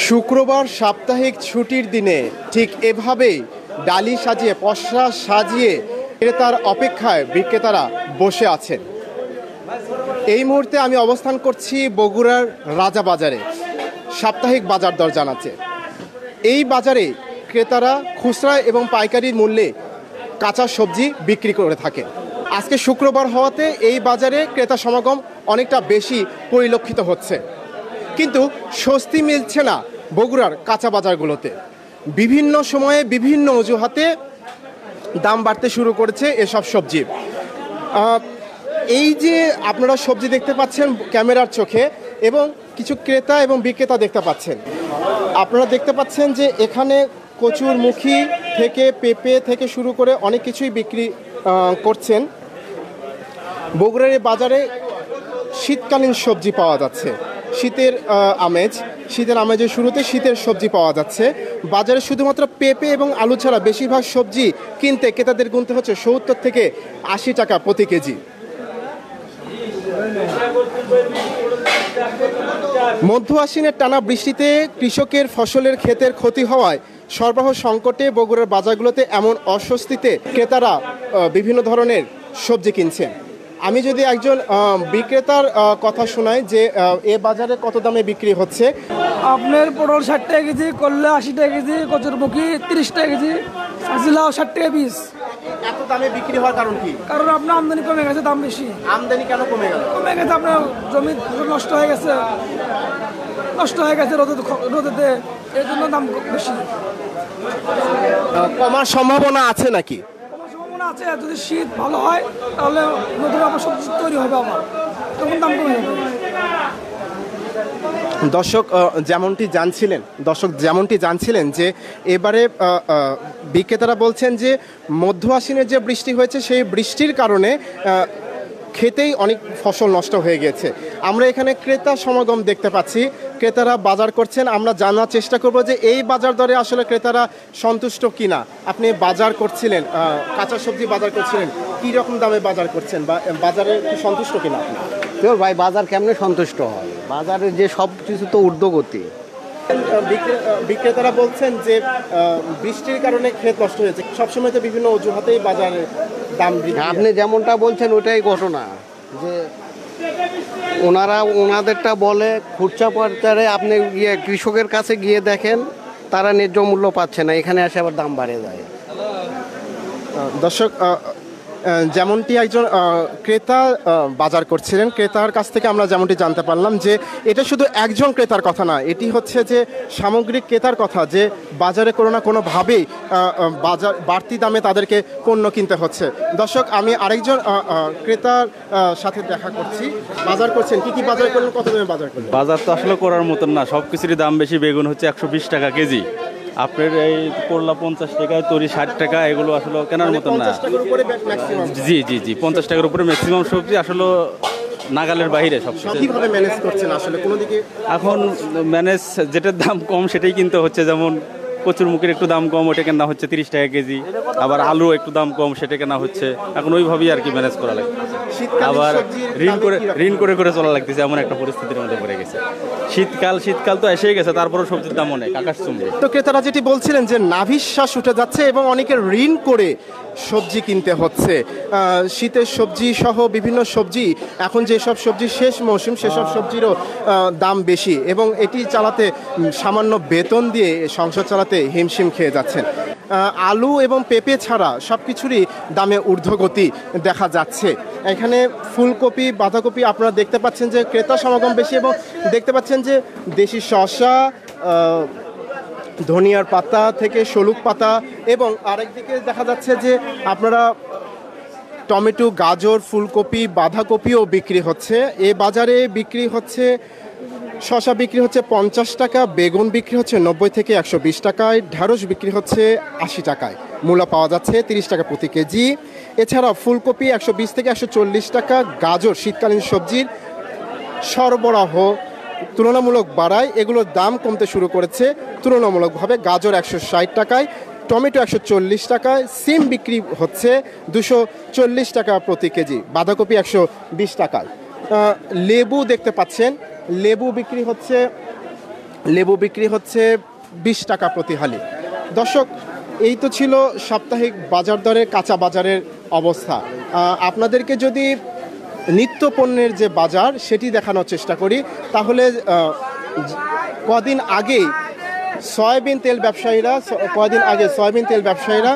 শুক্রবার সাপ্তাহিক ছুটির দিনে ঠিক এভাবেই ডালি সাজিয়ে পসরা সাজিয়ে ক্রেতার অপেক্ষায় বিক্রেতারা বসে আছেন। এই মুহূর্তে আমি অবস্থান করছি বগুড়ার রাজাবাজারে, সাপ্তাহিক বাজার দর জানাচ্ছে। এই বাজারে ক্রেতারা খুচরা এবং পাইকারি মূল্যে কাঁচা সবজি বিক্রি করে থাকেন। আজকে শুক্রবার হওয়াতে এই বাজারে ক্রেতা সমাগম অনেকটা বেশি পরিলক্ষিত হচ্ছে, কিন্তু স্বস্তি মিলছে না বগুড়ার কাঁচা বাজারগুলোতে। বিভিন্ন সময়ে বিভিন্ন অজুহাতে দাম বাড়তে শুরু করেছে এসব সবজি। এই যে আপনারা সবজি দেখতে পাচ্ছেন ক্যামেরার চোখে, এবং কিছু ক্রেতা এবং বিক্রেতা দেখতে পাচ্ছেন। আপনারা দেখতে পাচ্ছেন যে এখানে কচুরমুখী থেকে পেঁপে থেকে শুরু করে অনেক কিছুই বিক্রি করছেন। বগুড়ার বাজারে শীতকালীন সবজি পাওয়া যাচ্ছে, শীতের আমেজের শুরুতে শীতের সবজি পাওয়া যাচ্ছে। বাজারে শুধুমাত্র পেঁপে এবং আলু ছাড়া বেশিরভাগ সবজি কিনতে ক্রেতাদের গুনতে হচ্ছে 70 থেকে 80 টাকা প্রতি কেজি। মধ্য আশ্বিনের টানা বৃষ্টিতে কৃষকের ফসলের ক্ষেতের ক্ষতি হওয়ায় সরবরাহ সংকটে বগুড়ার বাজারগুলোতে এমন অস্বস্তিতে ক্রেতারা বিভিন্ন ধরনের সবজি কিনছেন। আমি যদি একজন বিক্রেতার কথা শোনাই যে এ বাজারে কত দামে বিক্রি হচ্ছে। আপনার পটল 60 টাকা কেজি, করলা 80 টাকা কেজি, কচুরমুখী 30 টাকা কেজি, লাউ 60 টাকা পিস। এত দামে বিক্রি হওয়ার কারণ কি? কারণ আপনার আমদানি কমে গেছে, দাম বেশি। আমদানি কেন কমে গেল? কমে গেছে আপনার জমি নষ্ট হয়ে গেছে রোদেতে, এর জন্য দাম বেশি। কমার সম্ভাবনা আছে নাকি? সম্ভাবনা আছে, যদি শীত ভালো হয় তাহলে নতুন আবার সবজি তৈরি হবে, আবার তখন দাম কমে যাবে। দর্শক যেমনটি জানছিলেন যে এবারে বিক্রেতারা বলছেন যে মধ্য আশ্বিনের যে বৃষ্টি হয়েছে সেই বৃষ্টির কারণে খেতেই অনেক ফসল নষ্ট হয়ে গেছে। আমরা এখানে ক্রেতা সমাগম দেখতে পাচ্ছি, ক্রেতারা বাজার করছেন। আমরা জানার চেষ্টা করব যে এই বাজার দরে আসলে ক্রেতারা সন্তুষ্ট কিনা। আপনি বাজার করছিলেন, কাঁচা সবজি বাজার করছিলেন, কী রকম দামে বাজার করছেন বা বাজারে কি সন্তুষ্ট কিনা আপনি? ভাই বাজার কেমনে সন্তুষ্ট হয়? বাজারে যে সব কিছু তো ঊর্ধ্বগতি। বিক্রেতারা বলছেন যে বৃষ্টির কারণে ক্ষেত নষ্ট হয়েছে। সবসময় তো বিভিন্ন অজুহাতেই বাজারে দাম বৃদ্ধি। আপনি যেমনটা বলছেন ওটাই ঘটনা, যে ওনাদেরটা বলে খুচরা পর্যায়ে, আপনি কৃষকের কাছে গিয়ে দেখেন তারা ন্যায্য মূল্য পাচ্ছে না, এখানে এসে আবার দাম বাড়ে যায়। দর্শক, যেমনটি একজন ক্রেতা বাজার করছিলেন, ক্রেতার কাছ থেকে আমরা যেমনটি জানতে পারলাম যে এটা শুধু একজন ক্রেতার কথা না, এটি হচ্ছে যে সামগ্রিক ক্রেতার কথা, যে বাজারে কোনো না কোনোভাবেই বাড়তি দামে তাদেরকে পণ্য কিনতে হচ্ছে। দর্শক, আমি আরেকজন ক্রেতার সাথে দেখা করছি। বাজার করছেন, কি বাজার করলেন, কত দামে বাজার করলেন? বাজার তো আসলে করার মতন না, সব কিছুরই দাম বেশি। বেগুন হচ্ছে 120 টাকা কেজি, আপনার এই করলা 50 টাকা, তরি 60 টাকা, এগুলো আসলে কেনার মতন না। জি 50 টাকার উপরে ম্যাক্সিমাম সবজি আসলে নাগালের বাইরে। সব কিভাবে ম্যানেজ করছেন আসলে? কোনো দিকে এখন ম্যানেজ, যেটার দাম কম সেটাই কিনতে হচ্ছে। যেমন কচুরমুখীর একটু দাম কম, ওটা কেনা হচ্ছে 30 টাকা কেজি। আবার আলু একটু দাম কম, সেটা কেনা হচ্ছে। এখন ওইভাবেই আর কি ম্যানেজ করা লাগে। আবার ঋণ করে চলা লাগতেছে, এমন একটা পরিস্থিতির মধ্যে পড়ে গেছে। শীতকাল তো এসেই গেছে, তারপরে সবজির দাম অনেক আকাশচুম্বী। তো ক্রেতারা যেটি বলছিলেন যে নাভিশ্বাস উঠে যাচ্ছে এবং অনেকের ঋণ করে সবজি কিনতে হচ্ছে। শীতের সবজি সহ বিভিন্ন সবজি, এখন যেসব সবজি শেষ মৌসুম সেসব সবজিরও দাম বেশি, এবং এটি চালাতে সামান্য বেতন দিয়ে সংসার চালাতে হিমশিম খেয়ে যাচ্ছেন। আলু এবং পেঁপে ছাড়া সব কিছুরই দামে ঊর্ধ্বগতি দেখা যাচ্ছে। এখানে ফুলকপি, বাঁধাকপি আপনারা দেখতে পাচ্ছেন যে ক্রেতা সমাগম বেশি, এবং দেখতে পাচ্ছেন যে দেশি শসা, ধনিয়ার পাতা থেকে শলুক পাতা, এবং আরেকদিকে দেখা যাচ্ছে যে আপনারা টমেটো, গাজর, ফুলকপি, বাঁধাকপিও বিক্রি হচ্ছে। এ বাজারে বিক্রি হচ্ছে শসা বিক্রি হচ্ছে 50 টাকা, বেগুন বিক্রি হচ্ছে 90 থেকে 120 টাকায়, ঢ্যাঁড়স বিক্রি হচ্ছে 80 টাকায়, মূলা পাওয়া যাচ্ছে 30 টাকা প্রতি কেজি। এছাড়াও ফুলকপি 120 থেকে 140 টাকা। গাজর শীতকালীন সবজির সরবরাহ তুলনামূলক বাড়ায়, এগুলোর দাম কমতে শুরু করেছে তুলনামূলকভাবে। গাজর 160 টাকায়, টমেটো 140 টাকায়, সিম বিক্রি হচ্ছে 240 টাকা প্রতি কেজি, বাঁধাকপি 120 টাকায়। লেবু দেখতে পাচ্ছেন লেবু বিক্রি হচ্ছে 20 টাকা প্রতি হালি। দর্শক, এই তো ছিল সাপ্তাহিক বাজার দরের কাঁচা বাজারের অবস্থা। আপনাদেরকে যদি নিত্য পণ্যের যে বাজার সেটি দেখানোর চেষ্টা করি, তাহলে কদিন আগে সয়াবিন তেল ব্যবসায়ীরা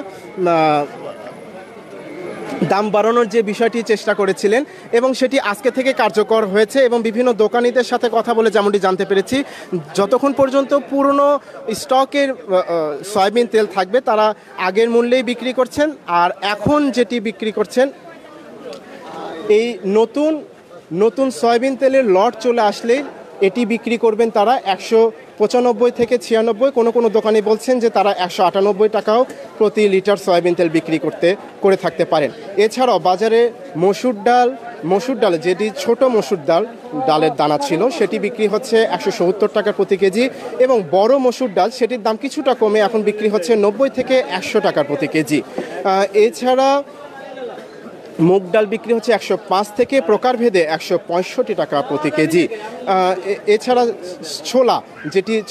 দাম বাড়ানোর যে বিষয়টি চেষ্টা করেছিলেন এবং সেটি আজকে থেকে কার্যকর হয়েছে এবং বিভিন্ন দোকানীদের সাথে কথা বলে যেমনটি জানতে পেরেছি, যতক্ষণ পর্যন্ত পুরনো স্টকের সয়াবিন তেল থাকবে তারা আগের মূল্যেই বিক্রি করছেন। আর এখন যেটি বিক্রি করছেন, এই নতুন সয়াবিন তেলের লট চলে আসলেই এটি বিক্রি করবেন তারা 195 থেকে 96, কোনো দোকানি বলছেন যে তারা 198 টাকাও প্রতি লিটার সয়াবিন তেল বিক্রি করে থাকতে পারেন। এছাড়াও বাজারে মসুর ডাল যেটি ছোট মসুর ডালের দানা ছিল সেটি বিক্রি হচ্ছে 170 টাকা প্রতি কেজি এবং বড় মসুর ডাল সেটির দাম কিছুটা কমে এখন বিক্রি হচ্ছে 90 থেকে 100 টাকা প্রতি কেজি। এছাড়া মুগ ডাল বিক্রি হচ্ছে 105 থেকে প্রকারভেদে 165 টাকা প্রতি কেজি। এছাড়া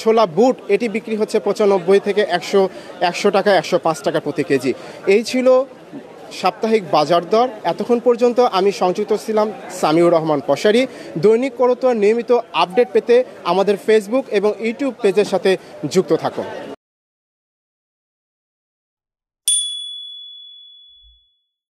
ছোলা বুট এটি বিক্রি হচ্ছে 95 থেকে 100 টাকা 105 টাকা প্রতি কেজি। এই ছিল সাপ্তাহিক বাজার দর। এতক্ষণ পর্যন্ত আমি সংযুক্ত ছিলাম সামিউর রহমান পশারি। দৈনিক করতোয়ার নিয়মিত আপডেট পেতে আমাদের ফেসবুক এবং ইউটিউব পেজের সাথে যুক্ত থাকুন।